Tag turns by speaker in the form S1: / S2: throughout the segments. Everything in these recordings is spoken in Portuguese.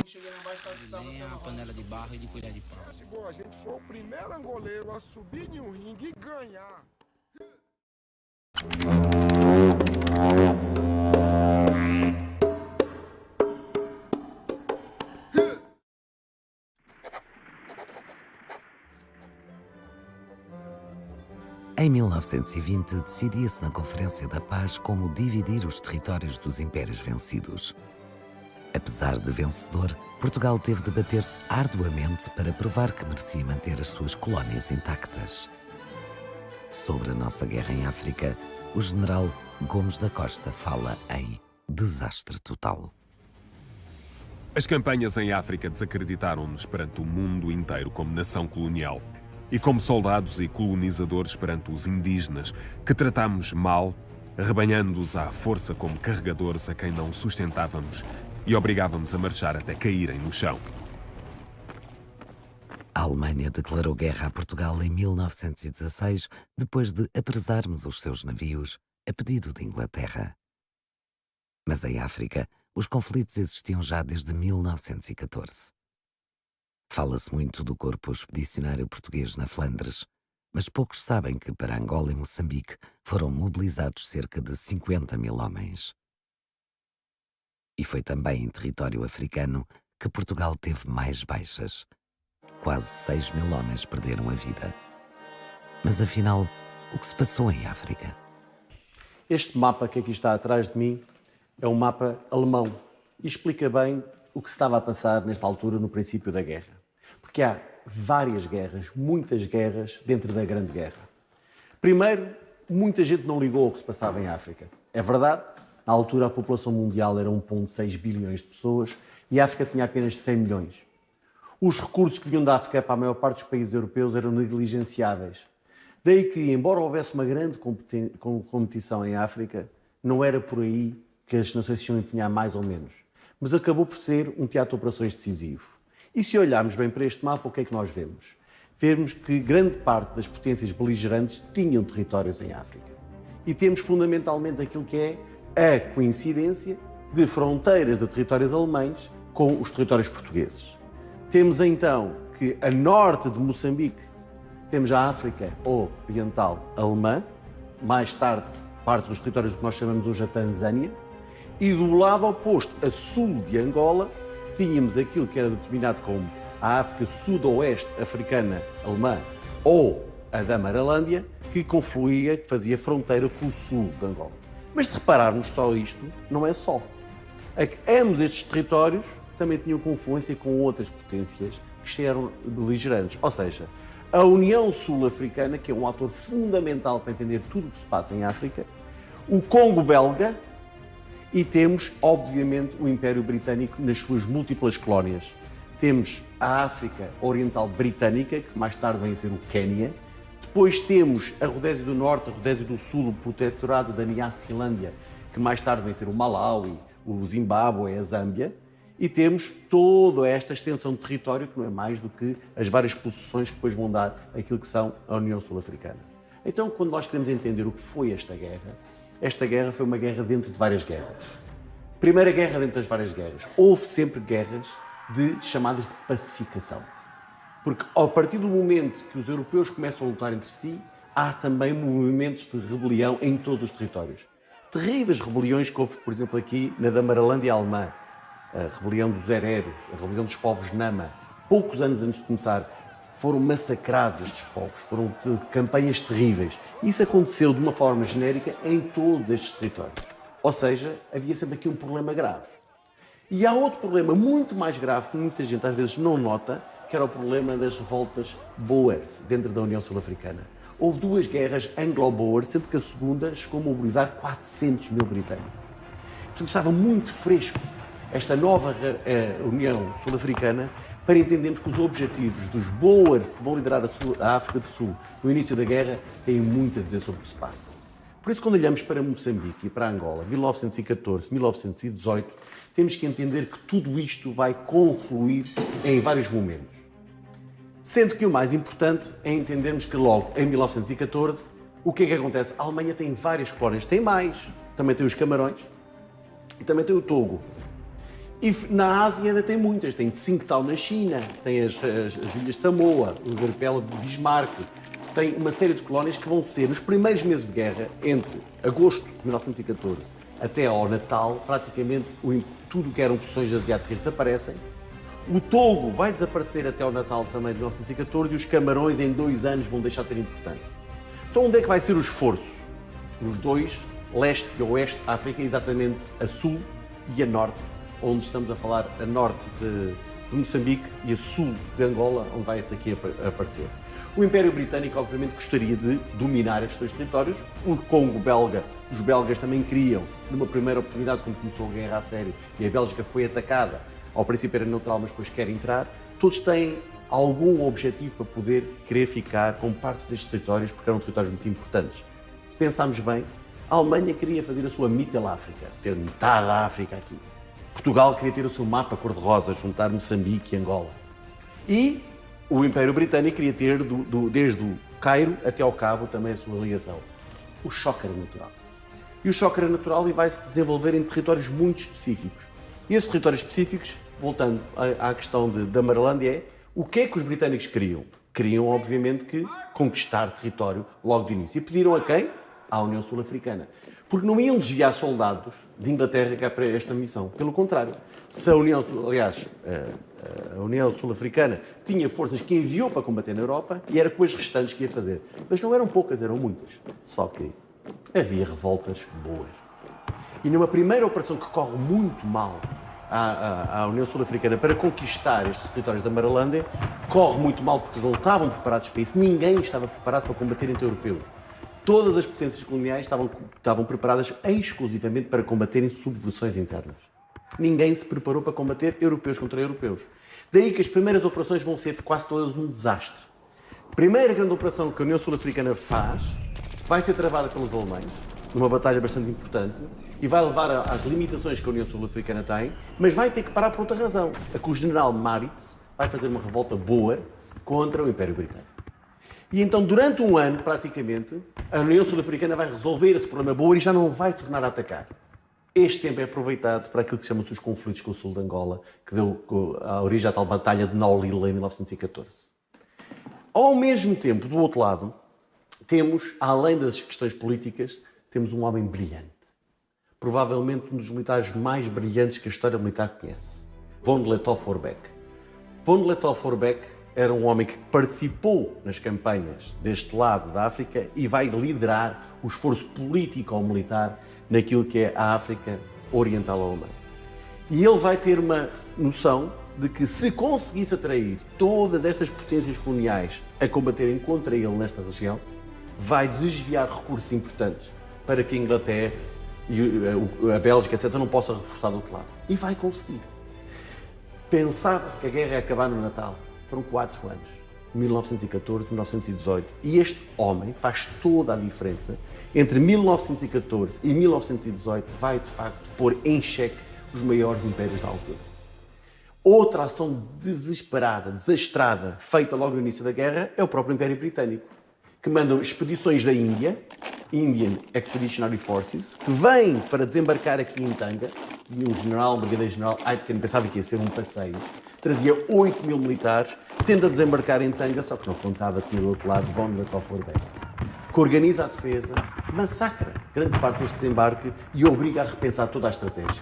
S1: Nem a panela de barro e de colher de pau.
S2: Se a gente for o primeiro angoleiro a subir em um ringue e ganhar.
S3: Em 1920, decidia-se na Conferência da Paz como dividir os territórios dos impérios vencidos. Apesar de vencedor, Portugal teve de bater-se arduamente para provar que merecia manter as suas colónias intactas. Sobre a nossa guerra em África, o general Gomes da Costa fala em desastre total.
S4: As campanhas em África desacreditaram-nos perante o mundo inteiro como nação colonial e como soldados e colonizadores perante os indígenas, que tratámos mal, arrebanhando-os à força como carregadores a quem não sustentávamos e obrigávamos a marchar até caírem no chão.
S3: A Alemanha declarou guerra a Portugal em 1916, depois de apresarmos os seus navios a pedido de Inglaterra. Mas em África, os conflitos existiam já desde 1914. Fala-se muito do corpo expedicionário português na Flandres, mas poucos sabem que para Angola e Moçambique foram mobilizados cerca de 50 mil homens. E foi também em território africano que Portugal teve mais baixas. Quase 6 mil homens perderam a vida. Mas afinal, o que se passou em África?
S5: Este mapa que aqui está atrás de mim é um mapa alemão e explica bem o que se estava a passar nesta altura no princípio da guerra. Porque há várias guerras, muitas guerras dentro da Grande Guerra. Primeiro, muita gente não ligou ao que se passava em África. É verdade, na altura a população mundial era 1,6 bilhões de pessoas e a África tinha apenas 100 milhões. Os recursos que vinham da África para a maior parte dos países europeus eram negligenciáveis. Daí que, embora houvesse uma grande competição em África, não era por aí que as nações se iam empenhar mais ou menos. Mas acabou por ser um teatro de operações decisivo. E se olharmos bem para este mapa, o que é que nós vemos? Vemos que grande parte das potências beligerantes tinham territórios em África. E temos fundamentalmente aquilo que é a coincidência de fronteiras de territórios alemães com os territórios portugueses. Temos então que a norte de Moçambique temos a África Oriental Alemã, mais tarde parte dos territórios que nós chamamos hoje a Tanzânia, e do lado oposto, a sul de Angola, tínhamos aquilo que era determinado como a África Sudoeste Africana Alemã ou a da Maralândia, que confluía, que fazia fronteira com o sul de Angola. Mas se repararmos só isto, não é só. É que ambos estes territórios também tinham confluência com outras potências que eram beligerantes. Ou seja, a União Sul-Africana, que é um ator fundamental para entender tudo o que se passa em África, o Congo belga, e temos, obviamente, o Império Britânico nas suas múltiplas colónias. Temos a África Oriental Britânica, que mais tarde vem a ser o Quénia. Depois temos a Rodésia do Norte, a Rodésia do Sul, o Protetorado da Nyasilândia, que mais tarde vem a ser o Malawi, o Zimbábue, a Zâmbia. E temos toda esta extensão de território, que não é mais do que as várias possessões que depois vão dar aquilo que são a União Sul-Africana. Então, quando nós queremos entender o que foi esta guerra foi uma guerra dentro de várias guerras. Primeira guerra dentro das várias guerras. Houve sempre guerras chamadas de pacificação. Porque, a partir do momento que os europeus começam a lutar entre si, há também movimentos de rebelião em todos os territórios. Terríveis rebeliões que houve, por exemplo, aqui na Damaralândia alemã, a rebelião dos hereros, a rebelião dos povos Nama. Poucos anos antes de começar, foram massacrados estes povos, foram campanhas terríveis. Isso aconteceu de uma forma genérica em todos estes territórios. Ou seja, havia sempre aqui um problema grave. E há outro problema muito mais grave que muita gente às vezes não nota, que era o problema das revoltas Boers dentro da União Sul-Africana. Houve duas guerras anglo-boer, sendo que a segunda chegou a mobilizar 400 mil britânicos. Portanto, estava muito fresco esta nova União Sul-Africana para entendermos que os objetivos dos Boers que vão liderar a África do Sul no início da guerra têm muito a dizer sobre o que se passa. Por isso, quando olhamos para Moçambique e para Angola, 1914, 1918, temos que entender que tudo isto vai confluir em vários momentos. Sendo que o mais importante é entendermos que logo em 1914, o que é que acontece? A Alemanha tem várias colónias, tem mais, também tem os Camarões e também tem o Togo. E na Ásia ainda tem muitas. Tem Tsingtao na China, tem as Ilhas Samoa, o arquipélago de Bismarck. Tem uma série de colónias que vão ser, nos primeiros meses de guerra, entre agosto de 1914 até ao Natal, praticamente tudo que eram possões asiáticas desaparecem. O Togo vai desaparecer até ao Natal também de 1914 e os Camarões em 2 anos vão deixar de ter importância. Então onde é que vai ser o esforço? Nos dois, leste e oeste da África, exatamente a sul e a norte, onde estamos a falar a norte de Moçambique e a sul de Angola, onde vai esse aqui aparecer. O Império Britânico, obviamente, gostaria de dominar estes 2 territórios. O Congo belga, os belgas também queriam, numa primeira oportunidade, quando começou a guerra a sério, e a Bélgica foi atacada, ao princípio era neutral, mas depois quer entrar, todos têm algum objetivo para poder querer ficar com parte destes territórios, porque eram territórios muito importantes. Se pensarmos bem, a Alemanha queria fazer a sua Mitteláfrica, ter metade da África aqui. Portugal queria ter o seu mapa cor-de-rosa, juntar Moçambique e Angola. E o Império Britânico queria ter, desde o Cairo até ao Cabo, também a sua ligação. O choque era natural. E o choque era natural e vai se desenvolver em territórios muito específicos. E esses territórios específicos, voltando à questão da Marlândia, o que é que os britânicos queriam? Queriam, obviamente, que conquistar território logo de início. E pediram a quem? À União Sul-Africana. Porque não iam desviar soldados de Inglaterra cá para esta missão. Pelo contrário, se a União Sul-Africana tinha forças que enviou para combater na Europa e era com as restantes que ia fazer. Mas não eram poucas, eram muitas. Só que havia revoltas boas. E numa primeira operação que corre muito mal à União Sul-Africana para conquistar estes territórios da Marlândia, corre muito mal porque eles não estavam preparados para isso. Ninguém estava preparado para combater entre europeus. Todas as potências coloniais estavam preparadas exclusivamente para combaterem subversões internas. Ninguém se preparou para combater europeus contra europeus. Daí que as primeiras operações vão ser quase todas um desastre. A primeira grande operação que a União Sul-Africana faz vai ser travada pelos alemães, numa batalha bastante importante, e vai levar às limitações que a União Sul-Africana tem, mas vai ter que parar por outra razão. A que o general Maritz vai fazer uma revolta boa contra o Império Britânico. E então, durante um ano, praticamente, a União Sul-Africana vai resolver esse problema boa e já não vai tornar a atacar. Este tempo é aproveitado para aquilo que chamam-se os conflitos com o sul de Angola, que deu a origem à tal batalha de Naulila em 1914. Ao mesmo tempo, do outro lado, temos, além das questões políticas, temos um homem brilhante. Provavelmente um dos militares mais brilhantes que a história militar conhece. Von Lettow-Vorbeck. Von Lettow-Vorbeck era um homem que participou nas campanhas deste lado da África e vai liderar o esforço político-militar naquilo que é a África Oriental Alemã. E ele vai ter uma noção de que se conseguisse atrair todas estas potências coloniais a combaterem contra ele nesta região, vai desviar recursos importantes para que a Inglaterra e a Bélgica, etc., não possam reforçar do outro lado. E vai conseguir. Pensava-se que a guerra ia acabar no Natal. Foram 4 anos, 1914, 1918. E este homem faz toda a diferença entre 1914 e 1918, vai de facto pôr em xeque os maiores impérios da altura. Outra ação desesperada, desastrada, feita logo no início da guerra, é o próprio Império Britânico, que mandam expedições da Índia, Indian Expeditionary Forces, que vêm para desembarcar aqui em Tanga, e um brigadeiro-general Aitken pensava que ia ser um passeio, trazia 8.000 militares, tenta desembarcar em Tanga, só que não contava que do outro lado Von Lettow-Vorbeck, que organiza a defesa, massacra grande parte deste desembarque e obriga a repensar toda a estratégia.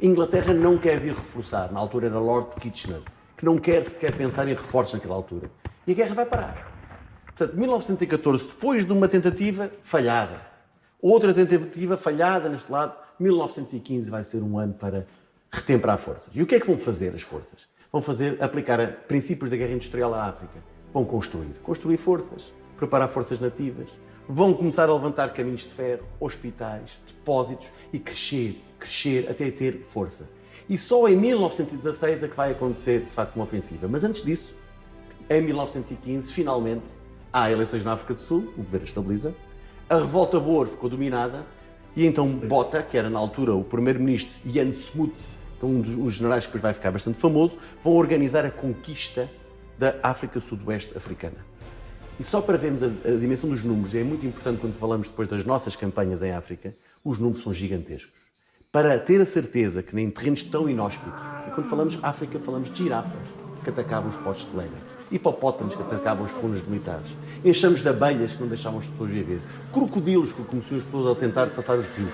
S5: Inglaterra não quer vir reforçar, na altura era Lord Kitchener, que não quer sequer pensar em reforços naquela altura. E a guerra vai parar. Portanto, 1914, depois de uma tentativa falhada, outra tentativa falhada neste lado, 1915 vai ser um ano para retemperar forças. E o que é que vão fazer as forças? Vão aplicar princípios da guerra industrial à África. Vão construir forças, preparar forças nativas, vão começar a levantar caminhos de ferro, hospitais, depósitos e crescer até ter força. E só em 1916 é que vai acontecer, de facto, uma ofensiva. Mas antes disso, em 1915, finalmente, há eleições na África do Sul, o governo estabiliza, a revolta Boer ficou dominada e então Botha, que era na altura o primeiro-ministro, Jan Smuts, um dos generais que depois vai ficar bastante famoso, vão organizar a conquista da África Sudoeste Africana. E só para vermos a dimensão dos números, é muito importante quando falamos depois das nossas campanhas em África, os números são gigantescos. para ter a certeza que em terrenos tão inóspitos, e quando falamos África, falamos de girafas que atacavam os postos de lenha, hipopótamos que atacavam as colunas militares, enxames de abelhas que não deixavam as pessoas viver, crocodilos que começaram as pessoas a tentar passar os rios,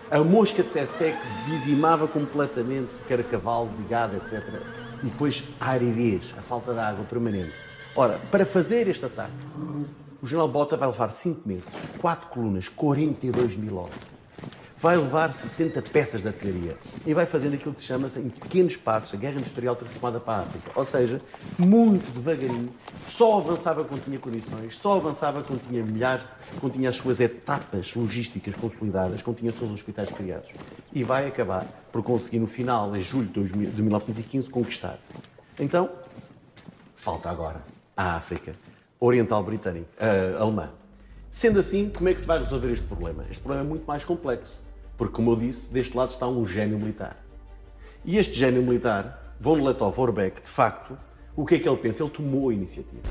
S5: a mosca de Tsetse que dizimava completamente o que era cavalos e gado, etc. E depois a aridez, a falta de água permanente. Ora, para fazer este ataque, o general Botha vai levar 5 meses, 4 colunas, 42 mil horas. Vai levar 60 peças de artilharia e vai fazendo aquilo que se chama em pequenos passos, a guerra industrial transformada para a África. Ou seja, muito devagarinho, só avançava quando tinha condições, só avançava quando tinha quando tinha as suas etapas logísticas consolidadas, quando tinha os seus hospitais criados. E vai acabar por conseguir no final, em julho de 1915, conquistar. Então, falta agora a África Oriental Britânica, alemã. Sendo assim, como é que se vai resolver este problema? Este problema é muito mais complexo. Porque, como eu disse, deste lado está um gênio militar. E este gênio militar, von Lettow-Vorbeck, de facto, o que é que ele pensa? Ele tomou a iniciativa.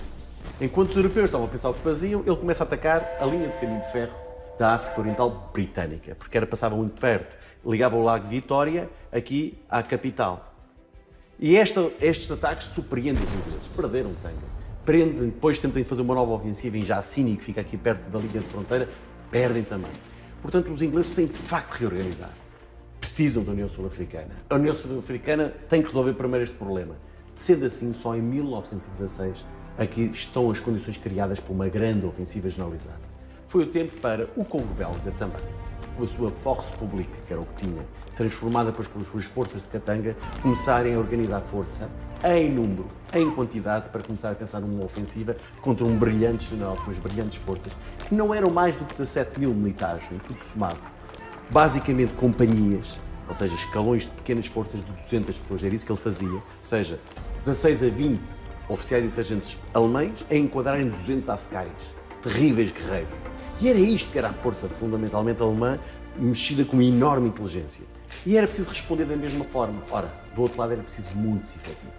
S5: Enquanto os europeus estavam a pensar o que faziam, ele começa a atacar a linha de caminho de ferro da África Oriental Britânica, porque passava muito perto. Ligava o Lago Vitória aqui à capital. E estes ataques surpreendem os ingleses. Perderam Tanga. Depois tentam fazer uma nova ofensiva em Jassini, que fica aqui perto da linha de fronteira, perdem também. Portanto, os ingleses têm de facto de reorganizar. Precisam da União Sul-Africana. A União Sul-Africana tem que resolver primeiro este problema. Sendo assim, só em 1916 aqui estão as condições criadas para uma grande ofensiva generalizada. Foi o tempo para o Congo belga também, com a sua Force Publique, que era o que tinha, transformada depois pelas suas forças de Katanga, começarem a organizar força em número, em quantidade, para começar a pensar numa ofensiva contra um brilhante general, com as brilhantes forças, que não eram mais do que 17 mil militares, em tudo somado. Basicamente companhias, ou seja, escalões de pequenas forças de 200 pessoas, era isso que ele fazia, ou seja, 16 a 20 oficiais e sargentos alemães a enquadrarem 200 ascaris, terríveis guerreiros. E era isto que era a força fundamentalmente alemã, mexida com uma enorme inteligência. E era preciso responder da mesma forma. Ora, do outro lado era preciso muitos efetivos.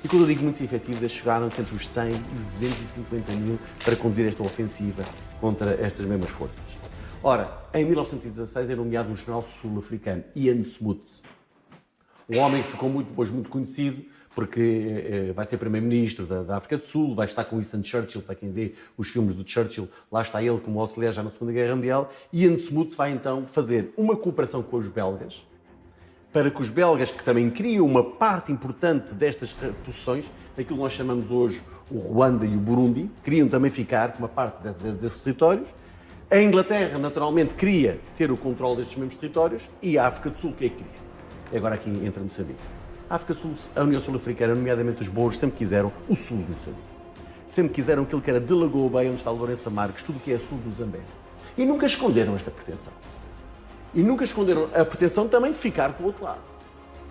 S5: E quando eu digo muitos efetivos, eles chegaram-se entre os 100 e os 250 mil para conduzir esta ofensiva contra estas mesmas forças. Ora, em 1916 é nomeado um general sul-africano, Ian Smuts. Um homem que ficou depois muito conhecido porque vai ser primeiro-ministro da África do Sul, vai estar com Winston Churchill, para quem vê os filmes do Churchill, lá está ele como auxiliar já na Segunda Guerra Mundial. Ian Smuts vai então fazer uma cooperação com os belgas, para que os belgas, que também criam uma parte importante destas posições, aquilo que nós chamamos hoje o Ruanda e o Burundi, queriam também ficar com uma parte desses territórios. A Inglaterra, naturalmente, queria ter o controle destes mesmos territórios, e a África do Sul, o que é que queria? E agora aqui entra Moçambique. A África do Sul, a União Sul-Africana, nomeadamente os Boers, sempre quiseram o sul de Moçambique. Sempre quiseram aquilo que era de Lagoa Bay, onde está o Lourenço Marques, tudo o que é sul do Zambeze. E nunca esconderam esta pretensão. E nunca esconderam a pretensão também de ficar com o outro lado.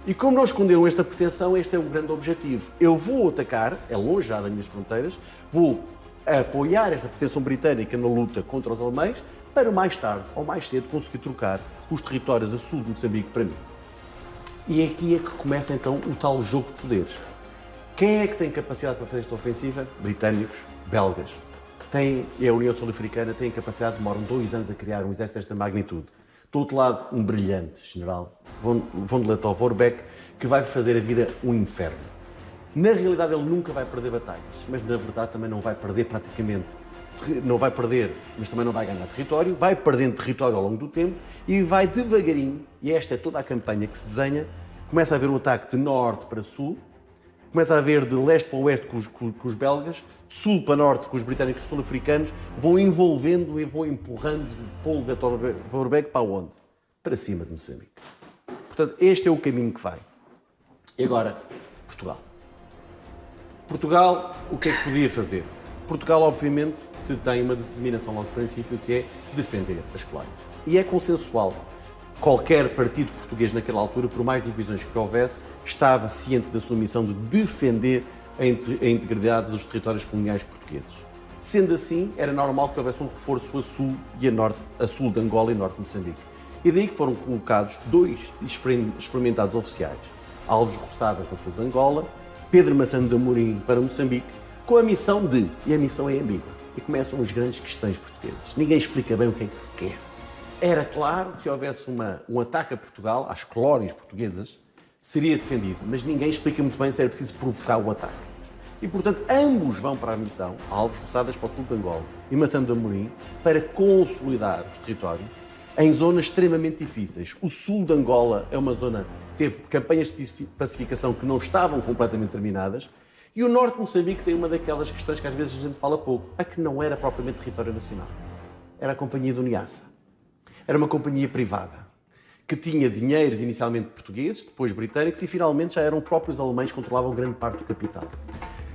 S5: E como não esconderam esta pretensão, este é o grande objetivo. Eu vou atacar, é longe já das minhas fronteiras, vou apoiar esta pretensão britânica na luta contra os alemães, para mais tarde ou mais cedo conseguir trocar os territórios a sul de Moçambique para mim. E aqui é que começa então o tal jogo de poderes. Quem é que tem capacidade para fazer esta ofensiva? Britânicos, belgas. A União Sul-Africana tem capacidade, demoram 2 anos a criar um exército desta magnitude. Do outro lado, um brilhante general, von Lettow-Vorbeck, que vai fazer a vida um inferno. Na realidade, ele nunca vai perder batalhas, mas na verdade também não vai perder praticamente. Não vai perder, mas também não vai ganhar território, vai perdendo território ao longo do tempo e vai devagarinho, e esta é toda a campanha que se desenha, começa a haver o ataque de norte para sul, começa a haver de leste para oeste com os belgas, de sul para norte com os britânicos e sul-africanos, vão envolvendo e vão empurrando Paul Lettow-Vorbeck para onde? Para cima de Moçambique. Portanto, este é o caminho que vai. E agora, Portugal. Portugal, o que é que podia fazer? Portugal, obviamente, tem uma determinação logo de princípio, que é defender as colónias. E é consensual. Qualquer partido português naquela altura, por mais divisões que houvesse, estava ciente da sua missão de defender a integridade dos territórios coloniais portugueses. Sendo assim, era normal que houvesse um reforço a sul e a norte, a sul de Angola e norte de Moçambique. E daí que foram colocados 2 experimentados oficiais, Alves Roçadas no sul de Angola, Pedro Maçã de Amorim para Moçambique, com a missão de, e a missão é ambígua, e começam as grandes questões portuguesas. Ninguém explica bem o que é que se quer. Era claro que se houvesse um ataque a Portugal, às colónias portuguesas, seria defendido, mas ninguém explica muito bem se era preciso provocar o ataque. E, portanto, ambos vão para a missão, Alves, Roçadas para o sul de Angola e Maçã de Amorim, para consolidar os territórios em zonas extremamente difíceis. O sul de Angola é uma zona que teve campanhas de pacificação que não estavam completamente terminadas, e o norte de Moçambique tem uma daquelas questões que às vezes a gente fala pouco, a que não era propriamente território nacional. Era a Companhia do Niassa. Era uma companhia privada, que tinha dinheiros inicialmente portugueses, depois britânicos, e finalmente já eram próprios alemães que controlavam grande parte do capital.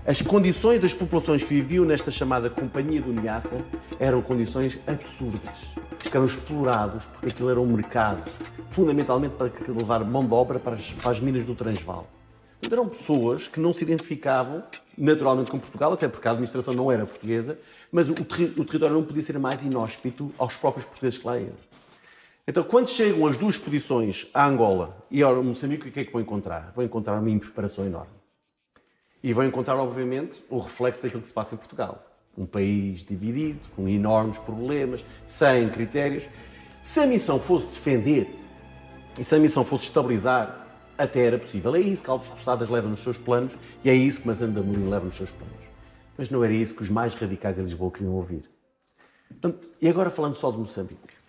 S5: As condições das populações que viviam nesta chamada Companhia do Niassa eram condições absurdas, que eram explorados porque aquilo era um mercado, fundamentalmente para levar mão de obra para as minas do Transvaal. Então, eram pessoas que não se identificavam naturalmente com Portugal, até porque a administração não era portuguesa, mas o território não podia ser mais inóspito aos próprios portugueses que lá iam. Então, quando chegam as duas expedições à Angola e ao Moçambique, o que é que vão encontrar? Vão encontrar uma impreparação enorme. E vão encontrar, obviamente, o reflexo daquilo que se passa em Portugal. Um país dividido, com enormes problemas, sem critérios. Se a missão fosse defender e se a missão fosse estabilizar, até era possível. É isso que Alves Roçadas leva nos seus planos e é isso que Maçã de Amorim leva nos seus planos. Mas não era isso que os mais radicais em Lisboa queriam ouvir. Portanto, e agora falando só de Moçambique.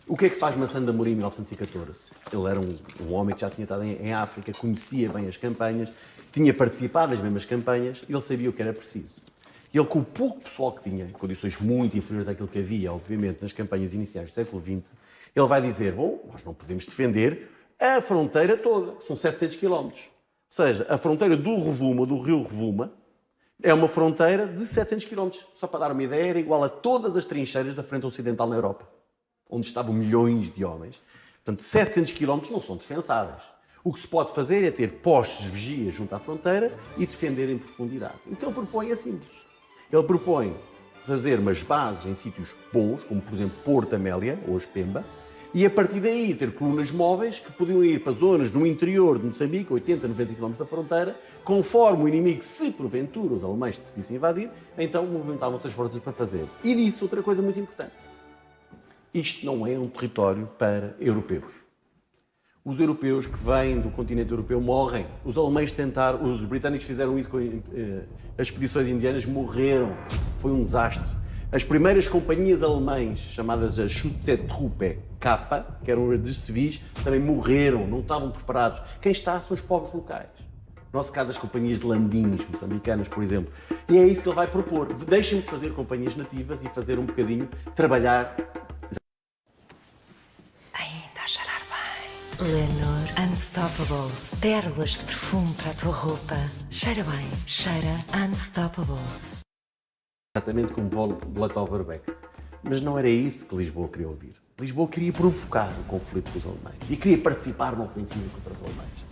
S5: O que é que faz Maçã de Amorim em 1914? Ele era um homem que já tinha estado em África, conhecia bem as campanhas, tinha participado nas mesmas campanhas e ele sabia o que era preciso. Ele, com o pouco pessoal que tinha, em condições muito inferiores àquilo que havia, obviamente, nas campanhas iniciais do século XX, ele vai dizer, bom, nós não podemos defender a fronteira toda, são 700 km. Ou seja, a fronteira do Rovuma, do rio Rovuma, é uma fronteira de 700 km. Só para dar uma ideia, era igual a todas as trincheiras da frente ocidental na Europa, onde estavam milhões de homens. Portanto, 700 km não são defensáveis. O que se pode fazer é ter postos de vigia junto à fronteira e defender em profundidade. O que ele propõe é simples. Ele propõe fazer umas bases em sítios bons, como por exemplo Porto Amélia, hoje Pemba, e a partir daí ter colunas móveis que podiam ir para zonas no interior de Moçambique, 80, 90 km da fronteira, conforme o inimigo, se porventura os alemães decidissem invadir, então movimentavam-se as forças para fazer. E disse outra coisa muito importante. Isto não é um território para europeus. Os europeus que vêm do continente europeu morrem. Os alemães tentaram, os britânicos fizeram isso com as expedições indianas, morreram. Foi um desastre. As primeiras companhias alemãs, chamadas a Schutztruppe K, que eram de civis, também morreram, não estavam preparados. Quem está são os povos locais. No nosso caso, as companhias de landinhos moçambicanas, por exemplo. E é isso que ele vai propor. Deixem-me fazer companhias nativas e fazer um bocadinho, trabalhar.
S6: Está a cheirar bem. Lenor Unstoppables. Pérolas de perfume para a tua roupa. Cheira bem. Cheira Unstoppables.
S5: Exatamente como Blatoverbeck. Mas não era isso que Lisboa queria ouvir. Lisboa queria provocar o conflito com os alemães e queria participar numa ofensiva contra os alemães.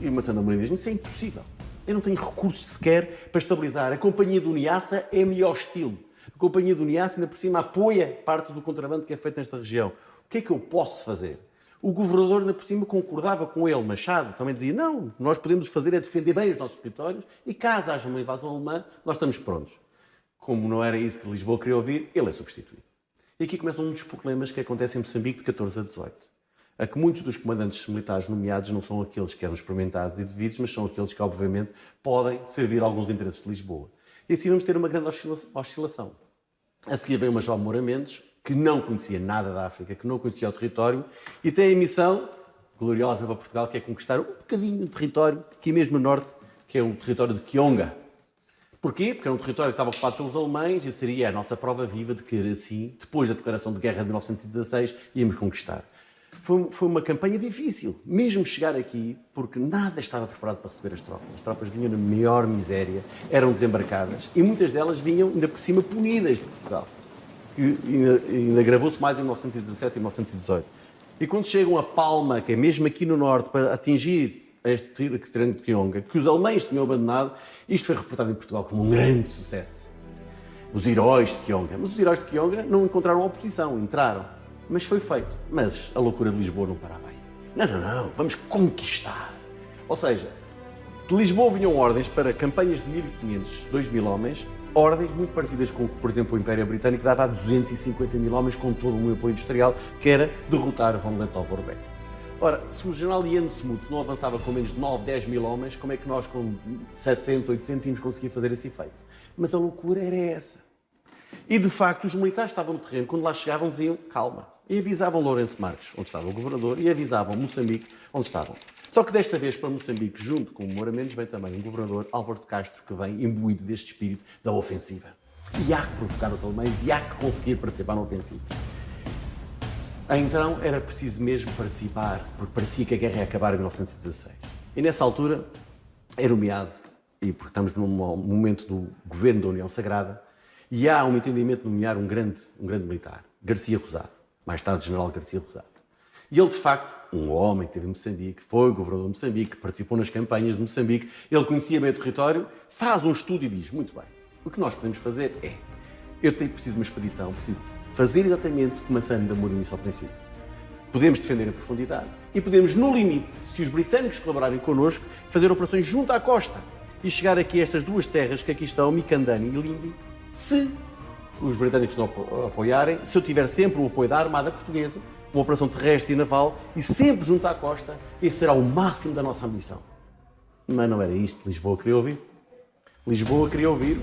S5: E Maçã de Amorim diz, isso é impossível. Eu não tenho recursos sequer para estabilizar. A Companhia do Niassa é melhor estilo. A Companhia do Niassa, ainda por cima, apoia parte do contrabando que é feito nesta região. O que é que eu posso fazer? O governador, ainda por cima, concordava com ele. Machado também dizia, não, nós podemos fazer é defender bem os nossos territórios e caso haja uma invasão alemã, nós estamos prontos. Como não era isso que Lisboa queria ouvir, ele é substituído. E aqui começa um dos problemas que acontece em Moçambique de 14 a 18. A que muitos dos comandantes militares nomeados não são aqueles que eram experimentados e devidos, mas são aqueles que, obviamente, podem servir a alguns interesses de Lisboa. E assim vamos ter uma grande oscilação. A seguir vem o Major Moura Mendes, que não conhecia nada da África, que não conhecia o território, e tem a missão gloriosa para Portugal, que é conquistar um bocadinho de território, aqui mesmo no norte, que é o território de Kionga. Porquê? Porque era um território que estava ocupado pelos alemães e seria a nossa prova viva de que, assim, depois da declaração de guerra de 1916, íamos conquistar. Foi uma campanha difícil, mesmo chegar aqui, porque nada estava preparado para receber as tropas. As tropas vinham na maior miséria, eram desembarcadas e muitas delas vinham, ainda por cima, punidas de Portugal. Que ainda agravou-se mais em 1917 e 1918. E quando chegam a Palma, que é mesmo aqui no norte, para atingir este terreno de Kionga, que os alemães tinham abandonado, isto foi reportado em Portugal como um grande sucesso. Os heróis de Kionga. Mas os heróis de Kionga não encontraram oposição, entraram. Mas foi feito. Mas a loucura de Lisboa não parava aí. Não, vamos conquistar. Ou seja, De Lisboa vinham ordens para campanhas de 1.500, 2.000 homens, ordens muito parecidas com o que, por exemplo, o Império Britânico dava a 250.000 homens com todo um apoio industrial, que era derrotar von Lettow-Vorbeck. Ora, se o general Jan Smuts não avançava com menos de 9, 10 mil homens, como é que nós com 700, 800 íamos conseguir fazer esse efeito? Mas a loucura era essa. E, de facto, os militares estavam no terreno, quando lá chegavam diziam, calma, e avisavam Lourenço Marques, onde estava o governador, e avisavam Moçambique, onde estavam. Só que desta vez para Moçambique, junto com o Moura Mendes, vem também um governador, Álvaro de Castro, que vem imbuído deste espírito da ofensiva. E há que provocar os alemães e há que conseguir participar na ofensiva. Então era preciso mesmo participar, porque parecia que a guerra ia acabar em 1916. E nessa altura é nomeado, e porque estamos num momento do governo da União Sagrada, e há um entendimento de nomear um grande militar, Garcia Rosado, mais tarde general Garcia Rosado. E ele, de facto, um homem que esteve em Moçambique, foi governador de Moçambique, participou nas campanhas de Moçambique, ele conhecia bem o território, faz um estudo e diz, muito bem, o que nós podemos fazer é, eu preciso de uma expedição, preciso fazer exatamente como a Sandra Mourinho disse ao princípio. Podemos defender a profundidade e podemos, no limite, se os britânicos colaborarem connosco, fazer operações junto à costa e chegar aqui a estas duas terras que aqui estão, Mikandani e Limbi, se os britânicos não apoiarem, se eu tiver sempre o apoio da Armada Portuguesa, uma operação terrestre e naval, e sempre junto à costa, esse será o máximo da nossa ambição. Mas não era isto que Lisboa queria ouvir. Lisboa queria ouvir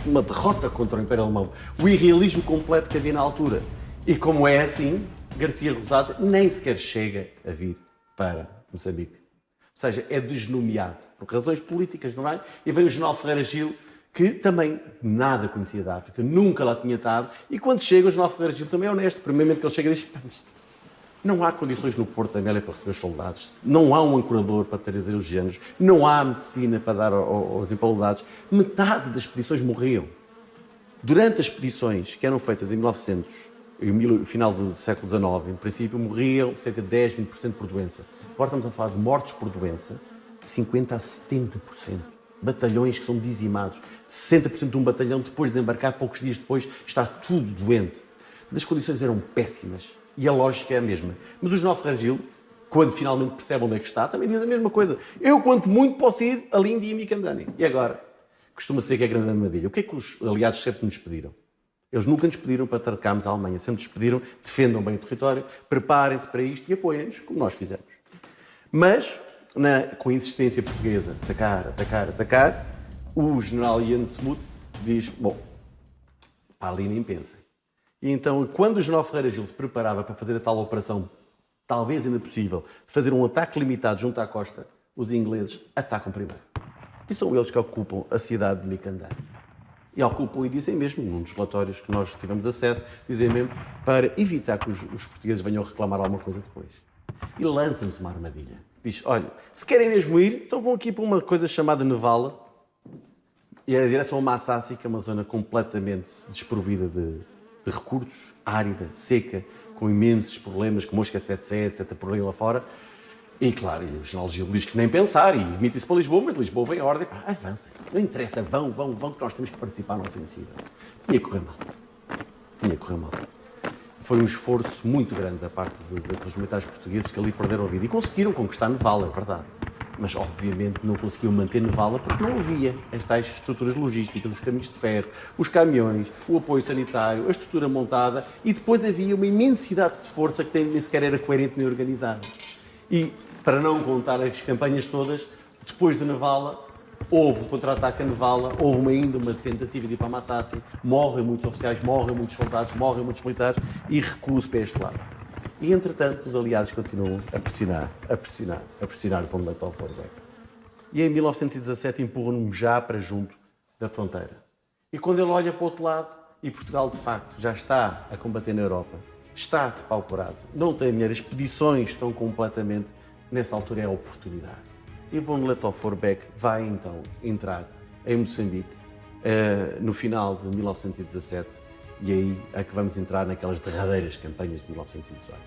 S5: uma derrota contra o Império Alemão, o irrealismo completo que havia na altura. E como é assim, Garcia Rosado nem sequer chega a vir para Moçambique. Ou seja, é desnomeado, por razões políticas, não é? E vem o general Ferreira Gil, que também nada conhecia da África, nunca lá tinha estado, e quando chega o general Ferreira Gil também é honesto, primeiramente que ele chega e diz, não há condições no Porto da Amélia para receber os soldados, não há um ancorador para trazer os géneros, não há medicina para dar aos empaludados. Metade das expedições morriam. Durante as expedições que eram feitas em 1900, no final do século XIX, em princípio, morriam cerca de 10, 20% por doença. Agora estamos a falar de mortes por doença, 50% a 70%. Batalhões que são dizimados. 60% de um batalhão, depois de desembarcar, poucos dias depois, está tudo doente. As condições eram péssimas. E a lógica é a mesma. Mas o general Ferreira Gil, quando finalmente percebe onde é que está, também diz a mesma coisa. Eu, quanto muito, posso ir a Lindi e Mikandani. E agora? Costuma ser que é a grande armadilha. O que é que os aliados sempre nos pediram? Eles nunca nos pediram para atacarmos a Alemanha. Sempre nos pediram, defendam bem o território, preparem-se para isto e apoiem-nos, como nós fizemos. Mas, com a insistência portuguesa, atacar, o general Jan Smuts diz, bom, ali nem pensem. E então, quando o general Ferreira Gil se preparava para fazer a tal operação, talvez ainda possível, de fazer um ataque limitado junto à costa, os ingleses atacam primeiro. E são eles que ocupam a cidade de Mikandani. E ocupam e dizem mesmo, num dos relatórios que nós tivemos acesso, dizem mesmo para evitar que os portugueses venham reclamar alguma coisa depois. E lançam-nos uma armadilha. Diz, olha, se querem mesmo ir, então vão aqui para uma coisa chamada Nevala, e a direção a Massassi, que é uma zona completamente desprovida de recursos, árida, seca, com imensos problemas, com mosca de 77, etc, por aí lá fora. E claro, o general Gil diz que nem pensar e emite-se para Lisboa, mas Lisboa vem a ordem, avancem, não interessa, vão, que nós temos que participar na ofensiva. Tinha que correr mal. Foi um esforço muito grande da parte dos militares portugueses que ali perderam a vida. E conseguiram conquistar Nevala, é verdade. Mas, obviamente, não conseguiam manter Nevala porque não havia as tais estruturas logísticas, os caminhos de ferro, os caminhões, o apoio sanitário, a estrutura montada e depois havia uma imensidade de força que nem sequer era coerente nem organizada. E, para não contar as campanhas todas, depois de Nevala, houve um contra-ataque a Nevala, houve ainda uma tentativa de ir para Massassi, morrem muitos oficiais, morrem muitos soldados, morrem muitos militares e recuam-se para este lado. E, entretanto, os aliados continuam a pressionar von Lettow-Vorbeck. E em 1917 empurram-no já para junto da fronteira. E quando ele olha para o outro lado, e Portugal, de facto, já está a combater na Europa, está depauperado, não tem dinheiro, as expedições estão completamente, nessa altura é a oportunidade. E von Lettow-Vorbeck vai então entrar em Moçambique no final de 1917 e aí é que vamos entrar naquelas derradeiras campanhas de 1918.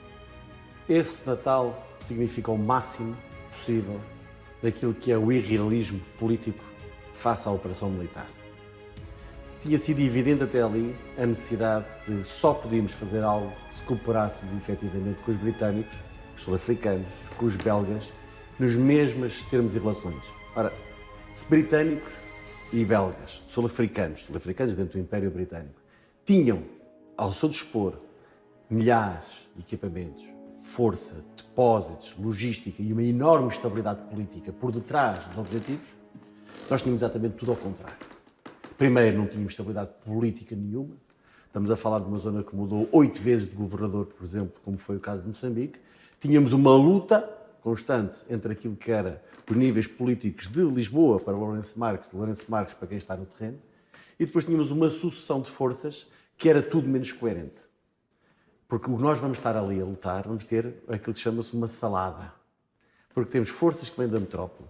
S5: Esse Natal significa o máximo possível daquilo que é o irrealismo político face à operação militar. Tinha sido evidente até ali a necessidade de só podíamos fazer algo se cooperássemos efetivamente com os britânicos, com os sul-africanos, com os belgas, nos mesmos termos e relações. Ora, britânicos e belgas, sul-africanos dentro do Império Britânico, tinham ao seu dispor milhares de equipamentos, força, depósitos, logística e uma enorme estabilidade política por detrás dos objetivos, nós tínhamos exatamente tudo ao contrário. Primeiro, não tínhamos estabilidade política nenhuma. Estamos a falar de uma zona que mudou 8 vezes de governador, por exemplo, como foi o caso de Moçambique. Tínhamos uma luta constante entre aquilo que era os níveis políticos de Lisboa para Lourenço Marques, de Lourenço Marques para quem está no terreno, e depois tínhamos uma sucessão de forças que era tudo menos coerente. Porque o que nós vamos estar ali a lutar, vamos ter aquilo que chama-se uma salada. Porque temos forças que vêm da metrópole,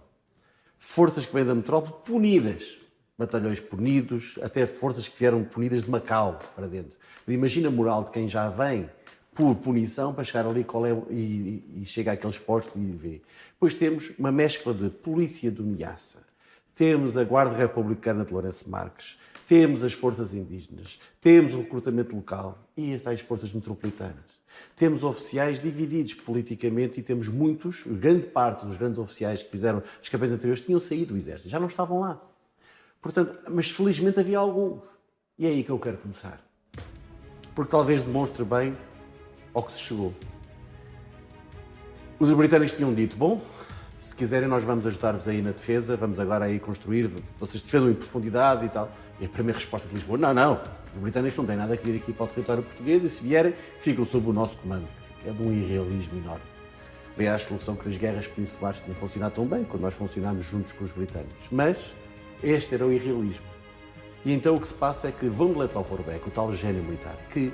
S5: forças que vêm da metrópole punidas, batalhões punidos, até forças que vieram punidas de Macau para dentro. Imagina a moral de quem já vem por punição para chegar ali e chega àqueles postos e vê. Depois temos uma mescla de polícia do Niassa, temos a Guarda Republicana de Lourenço Marques, temos as forças indígenas, temos o recrutamento local e as tais forças metropolitanas. Temos oficiais divididos politicamente e temos muitos, grande parte dos grandes oficiais que fizeram as campanhas anteriores tinham saído do exército, já não estavam lá. Portanto, mas felizmente havia alguns. E é aí que eu quero começar. Porque talvez demonstre bem ao que se chegou. Os britânicos tinham dito, bom, se quiserem nós vamos ajudar-vos aí na defesa, vamos agora aí construir, vocês defendam em profundidade e tal. E a primeira resposta de Lisboa, não, os britânicos não têm nada a vir aqui para o território português e se vierem, ficam sob o nosso comando. Que é de um irrealismo enorme. Aliás, a solução que as guerras peninsulares tinham funcionado tão bem quando nós funcionámos juntos com os britânicos. Mas este era o irrealismo. E então o que se passa é que Von Lettow-Vorbeck, o tal gênio militar, que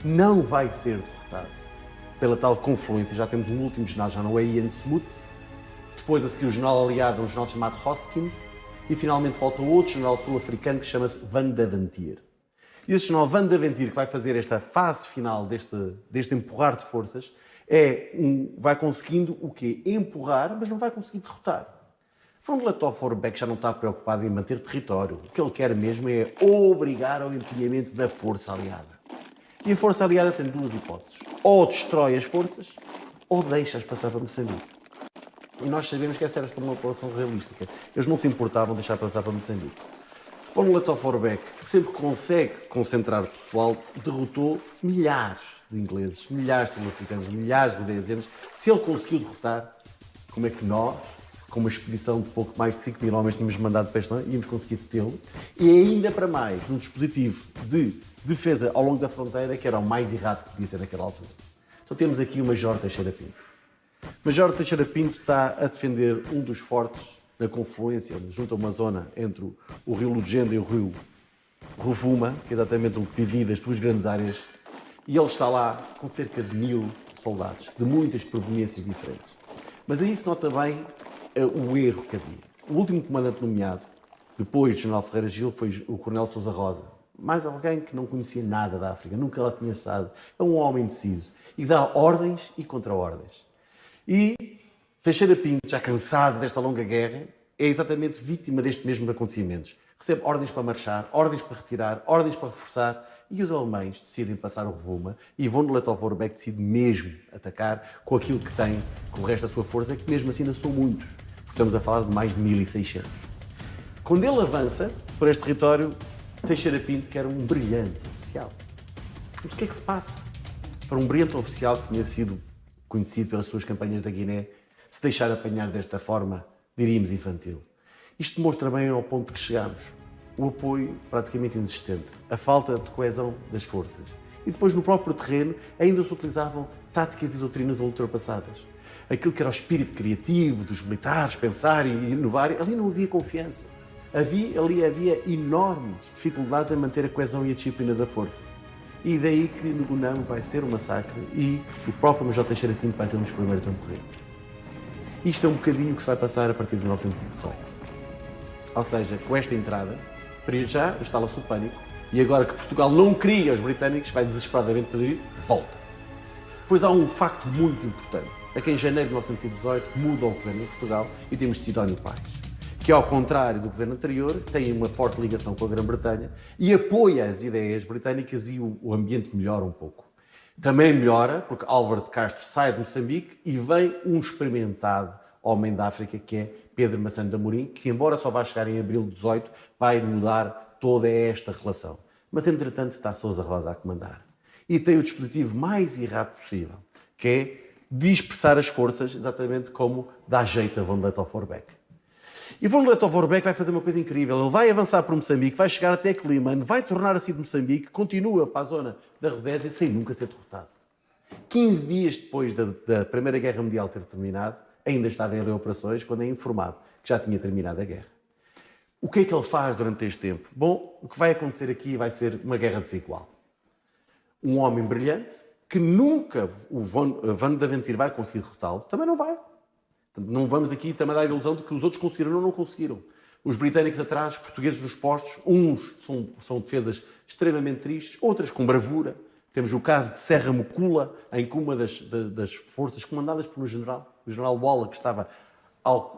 S5: não vai ser derrotado pela tal confluência, já temos um último general, já não é Ian Smuts, depois a seguir o general aliado, um general chamado Hoskins, e finalmente falta outro general sul-africano que chama-se Van Deventer. E esse general Van Deventer, que vai fazer esta fase final deste empurrar de forças, vai conseguindo o quê? Empurrar, mas não vai conseguir derrotar. Von Lettow-Vorbeck já não está preocupado em manter território. O que ele quer mesmo é obrigar ao empenhamento da força aliada. E a força aliada tem duas hipóteses. Ou destrói as forças, ou deixa-as passar para Moçambique. E nós sabemos que essa era uma população realística. Eles não se importavam de deixar passar para Moçambique. Von Lettow-Vorbeck, que sempre consegue concentrar pessoal, derrotou milhares de ingleses, milhares de sul-africanos, milhares de rhodesianos. Se ele conseguiu derrotar, como é que nós, com uma expedição de pouco mais de 5 mil homens, tínhamos mandado para este ano, íamos conseguir detê-lo, e ainda para mais, num dispositivo de defesa ao longo da fronteira, que era o mais errado que podia ser naquela altura. Então temos aqui o Major Teixeira Pinto. O Major Teixeira Pinto está a defender um dos fortes na confluência, junto a uma zona entre o rio Lugenda e o rio Rovuma, que é exatamente o que divide as duas grandes áreas, e ele está lá com cerca de 1000 soldados, de muitas proveniências diferentes. Mas aí se nota bem o erro que havia. O último comandante nomeado, depois de General Ferreira Gil, foi o Coronel Sousa Rosa. Mais alguém que não conhecia nada da África, nunca lá tinha estado. É um homem indeciso e dá ordens e contra-ordens. E Teixeira Pinto, já cansado desta longa guerra, é exatamente vítima destes mesmos acontecimentos. Recebe ordens para marchar, ordens para retirar, ordens para reforçar, e os alemães decidem passar o Rovuma e Von Lettow-Vorbeck decide mesmo atacar com aquilo que tem, com o resto da sua força, que mesmo assim ainda são muitos. Estamos a falar de mais de 1600. Quando ele avança por este território, Teixeira Pinto quer um brilhante oficial. Mas o que é que se passa? Para um brilhante oficial que tinha sido conhecido pelas suas campanhas da Guiné, se deixar apanhar desta forma, diríamos infantil. Isto demonstra bem ao ponto que chegamos. O apoio praticamente inexistente, a falta de coesão das forças. E depois, no próprio terreno, ainda se utilizavam táticas e doutrinas ultrapassadas. Aquilo que era o espírito criativo dos militares, pensar e inovar, ali não havia confiança. Ali havia enormes dificuldades em manter a coesão e a disciplina da força. E daí que no Gunamo vai ser um massacre e o próprio Major Teixeira Pinto vai ser um dos primeiros a morrer. Isto é um bocadinho o que se vai passar a partir de 1918. Ou seja, com esta entrada, para já instala-se o pânico e agora que Portugal não queria os britânicos, vai desesperadamente pedir volta. Pois há um facto muito importante. É que em janeiro de 1918 muda o governo em Portugal e temos Sidónio Pais, que ao contrário do governo anterior, tem uma forte ligação com a Grã-Bretanha e apoia as ideias britânicas e o ambiente melhora um pouco. Também melhora porque Álvaro de Castro sai de Moçambique e vem um experimentado homem da África que é Pedro Massana de Amorim, que embora só vá chegar em abril de 18, vai mudar toda esta relação. Mas, entretanto, está Sousa Rosa a comandar. E tem o dispositivo mais errado possível, que é dispersar as forças, exatamente como dá jeito a Von Lettow-Vorbeck. E Von Lettow-Vorbeck vai fazer uma coisa incrível. Ele vai avançar por Moçambique, vai chegar até Quelimane, vai tornar a de Moçambique, continua para a zona da Rodésia sem nunca ser derrotado. 15 dias depois da Primeira Guerra Mundial ter terminado, ainda estava em operações, quando é informado que já tinha terminado a guerra. O que é que ele faz durante este tempo? Bom, o que vai acontecer aqui vai ser uma guerra desigual. Um homem brilhante, que nunca o Van de Aventir vai conseguir derrotá-lo, também não vai. Não vamos aqui também dar a ilusão de que os outros conseguiram ou não conseguiram. Os britânicos atrás, os portugueses nos postos, uns são defesas extremamente tristes, outras com bravura. Temos o caso de Serra Mocula, em que uma das forças comandadas por o general Waller, que estava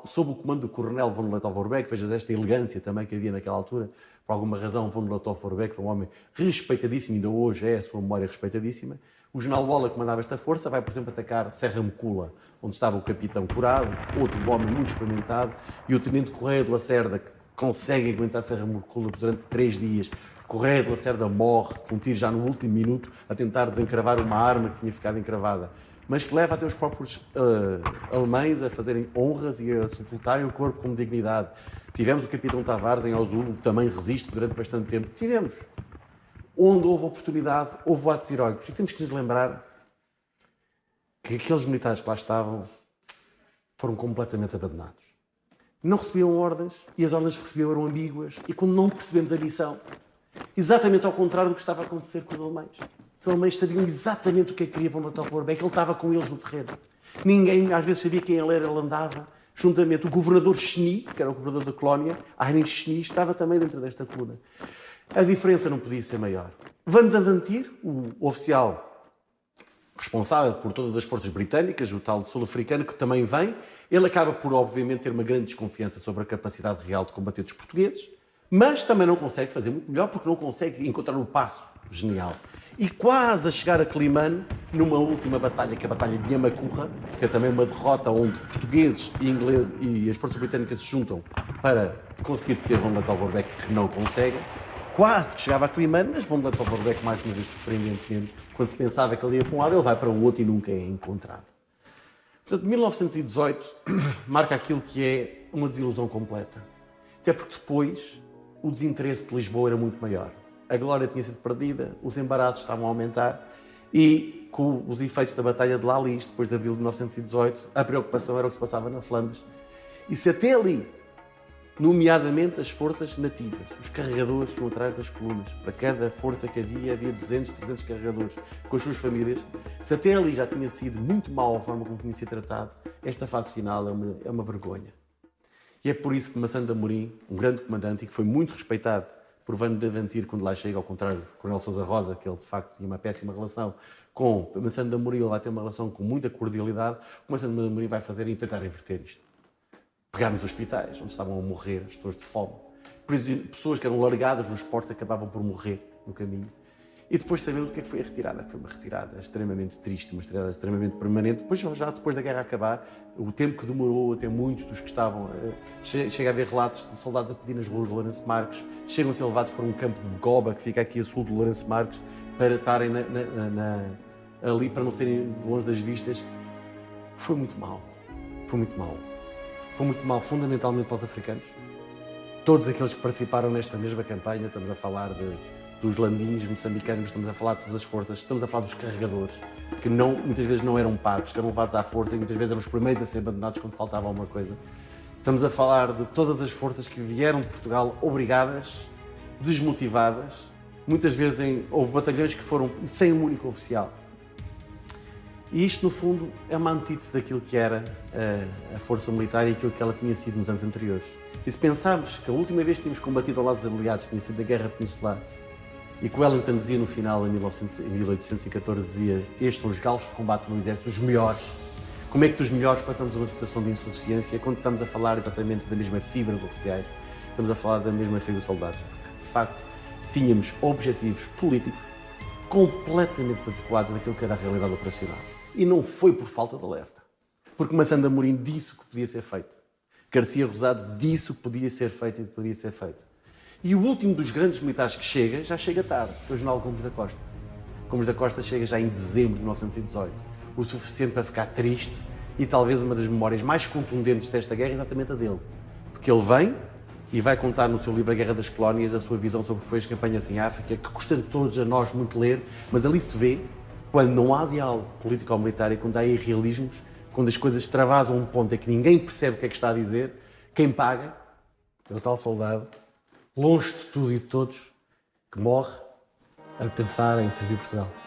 S5: sob o comando do coronel Von Lettow-Vorbeck, veja esta elegância também que havia naquela altura, por alguma razão Von Lettow-Vorbeck foi um homem respeitadíssimo, ainda hoje é a sua memória respeitadíssima. O general Waller, que mandava esta força, vai, por exemplo, atacar Serra Mocula, onde estava o capitão Curado, outro homem muito experimentado, e o tenente Correia de Lacerda, que consegue aguentar Serra Mocula durante 3 dias. Correia de Lacerda morre, com um tiro já no último minuto, a tentar desencravar uma arma que tinha ficado encravada, mas que leva até os próprios alemães a fazerem honras e a sepultarem o corpo com dignidade. Tivemos o capitão Tavares em Auzulo, que também resiste durante bastante tempo. Tivemos. Onde houve oportunidade, houve atos heróicos. E temos que nos lembrar que aqueles militares que lá estavam foram completamente abandonados. Não recebiam ordens, e as ordens que recebiam eram ambíguas, e quando não percebemos a missão, exatamente ao contrário do que estava a acontecer com os alemães. Os alemães sabiam exatamente o que é que queria Von Lettow-Vorbeck, ele estava com eles no terreno. Ninguém, às vezes, sabia quem ele era, ele andava. Juntamente, o governador Cheny, que era o governador da colónia, Heinrich Cheny, estava também dentro desta coluna. A diferença não podia ser maior. Van de Aventir, o oficial responsável por todas as forças britânicas, o tal sul-africano que também vem, ele acaba por, obviamente, ter uma grande desconfiança sobre a capacidade real de combater dos portugueses, mas também não consegue fazer muito melhor porque não consegue encontrar um passo genial. E quase a chegar a Quelimane, numa última batalha, que é a Batalha de Nhamakurra, que é também uma derrota onde portugueses e ingleses e as forças britânicas se juntam para conseguir deter Von Lettow-Vorbeck, que não conseguem. Quase que chegava a Quelimane, mas Von Lettow-Vorbeck, mais uma vez surpreendentemente, quando se pensava que ele ia para um lado, ele vai para o outro e nunca é encontrado. Portanto, 1918 marca aquilo que é uma desilusão completa. Até porque depois o desinteresse de Lisboa era muito maior. A glória tinha sido perdida, os embaraços estavam a aumentar e, com os efeitos da Batalha de Lalis, depois de abril de 1918, a preocupação era o que se passava na Flandres. E se até ali, nomeadamente as forças nativas, os carregadores que iam atrás das colunas, para cada força que havia 200, 300 carregadores com as suas famílias, se até ali já tinha sido muito mal a forma como tinha sido tratado, esta fase final é uma vergonha. E é por isso que Massana de Amorim, um grande comandante e que foi muito respeitado por Van de Aventir quando lá chega, ao contrário do Coronel Sousa Rosa, que ele de facto tinha uma péssima relação com Massana de Amorim, ele vai ter uma relação com muita cordialidade, o que Massana de Amorim vai fazer é tentar inverter isto. Pegar nos hospitais, onde estavam a morrer as pessoas de fome, pessoas que eram largadas nos portos acabavam por morrer no caminho. E depois sabemos o que é que foi a retirada, que foi uma retirada extremamente triste, uma retirada extremamente permanente. Depois da guerra acabar, o tempo que demorou até muitos dos que estavam... Chega a haver relatos de soldados a pedir nas ruas de Lourenço Marques, chegam a ser levados para um campo de Goba, que fica aqui a sul de Lourenço Marques, para estarem ali, para não serem de longe das vistas. Foi muito mau. Foi muito mau. Foi muito mau, fundamentalmente para os africanos. Todos aqueles que participaram nesta mesma campanha, estamos a falar dos landinhos moçambicanos, estamos a falar de todas as forças, estamos a falar dos carregadores, que muitas vezes não eram pagos, que eram levados à força e muitas vezes eram os primeiros a ser abandonados quando faltava alguma coisa. Estamos a falar de todas as forças que vieram de Portugal obrigadas, desmotivadas, muitas vezes houve batalhões que foram sem um único oficial. E isto, no fundo, é uma antítese daquilo que era a força militar e aquilo que ela tinha sido nos anos anteriores. E se pensarmos que a última vez que tínhamos combatido ao lado dos aliados tinha sido a Guerra Peninsular, e que o Wellington dizia no final, em 1814, dizia: estes são os galos de combate no exército, os melhores. Como é que dos melhores passamos a uma situação de insuficiência quando estamos a falar exatamente da mesma fibra de oficiais, estamos a falar da mesma fibra de soldados? Porque, de facto, tínhamos objetivos políticos completamente desadequados daquilo que era a realidade operacional. E não foi por falta de alerta. Porque Massana de Amorim disse o que podia ser feito. Garcia Rosado disse o que podia ser feito e poderia ser feito. E o último dos grandes militares que chega, já chega tarde, que é o general Gomes da Costa. Gomes da Costa chega já em dezembro de 1918, o suficiente para ficar triste, e talvez uma das memórias mais contundentes desta guerra é exatamente a dele. Porque ele vem e vai contar no seu livro A Guerra das Colónias a sua visão sobre o que foi as campanhas em África, que custa todos a nós muito ler, mas ali se vê quando não há diálogo político-militar e quando há irrealismos, quando as coisas travasam um ponto em que ninguém percebe o que é que está a dizer, quem paga é o tal soldado, longe de tudo e de todos, que morre a pensar em servir Portugal.